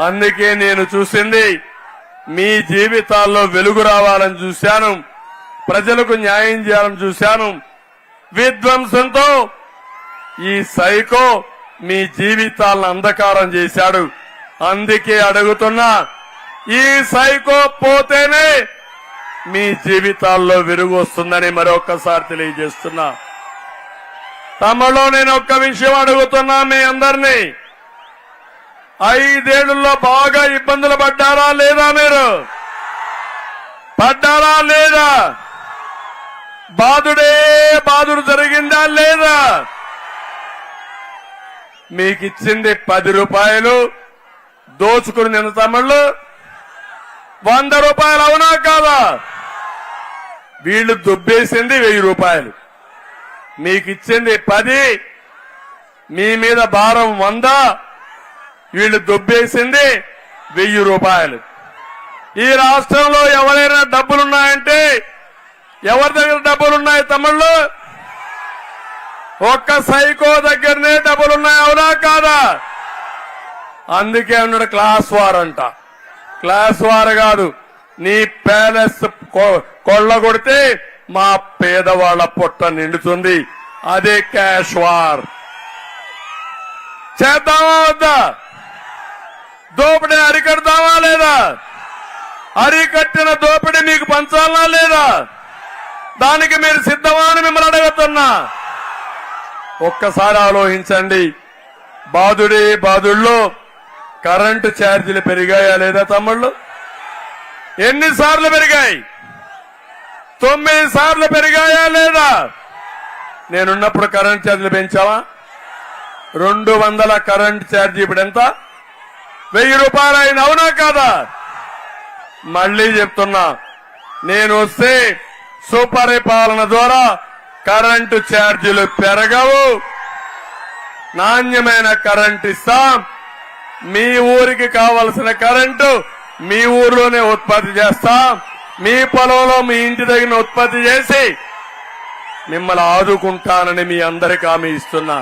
అందుకే నేను చూసింది మీ జీవితాల్లో వెలుగు రావాలని చూశాను, ప్రజలకు న్యాయం చేయాలని చూశాను. విధ్వంసంతో ఈ సైకో మీ జీవితాలను అంధకారం చేశాడు. అందుకే అడుగుతున్నా, ఈ సైకో పోతేనే మీ జీవితాల్లో వెలుగు వస్తుందని మరొకసారి తెలియజేస్తున్నా. తమలో నేను ఒక్క విషయం అడుగుతున్నా మీ అందరినీ, 5 ఏళ్లలో బాగా ఇబ్బందులు పడ్డారా లేదా? మీరు పడ్డారా లేదా? బాధుడు జరిగిందా లేదా? మీకిచ్చింది 10 రూపాయలు, దోచుకుని నిన్న తమిళ్ళు 100 రూపాయలు, అవునా కాదా? వీళ్లు దుబ్బేసింది 1000 రూపాయలు, మీకిచ్చింది 10, మీ మీద భారం 100, వీళ్లు దుబ్బేసింది 1000 రూపాయలు. ఈ రాష్ట్రంలో ఎవరైనా డబ్బులున్నాయంటే ఎవరి దగ్గర డబ్బులున్నాయి తమ్ముళ్ళు? ఒక్క సైకో దగ్గరనే డబ్బులున్నాయి, అవునా కాదా? అందుకే అన్నాడు క్లాస్ వార్ అంట. క్లాస్ వార్ కాదు, నీ ప్యాలెస్ కొల్లగొడితే మా పేదవాళ్ల పొట్ట నిండుతుంది, అదే క్యాష్ వార్. చేద్దామా వద్దా? దోపిడీ అరికడతామా లేదా? అరికట్టిన దోపిడీ మీకు పంచాలా లేదా? దానికి మీరు సిద్ధమా అని మిమ్మల్ని అడుగుతున్నా. ఒక్కసారి ఆలోచించండి. బాధుల్లో కరెంటు ఛార్జీలు పెరిగాయా లేదా తమ్ముళ్ళు? ఎన్నిసార్లు పెరిగాయి? 9 సార్లు పెరిగాయా లేదా? నేనున్నప్పుడు కరెంటు ఛార్జీలు పెంచావా? 200 కరెంటు ఛార్జీ ఇప్పుడు ఎంత? 1000 రూపాయలు అయిన, అవునా కాదా? మళ్లీ చెప్తున్నా, నేను వస్తే సుపరిపాలన ద్వారా కరెంటు ఛార్జీలు పెరగవు, నాణ్యమైన కరెంటు ఇస్తాం. మీ ఊరికి కావలసిన కరెంటు మీ ఊర్లోనే ఉత్పత్తి చేస్తాం. మీ పొలంలో మీ ఇంటి దగ్గర ఉత్పత్తి చేసి మిమ్మల్ని ఆదుకుంటానని మీ అందరికీ హామీ ఇస్తున్నా.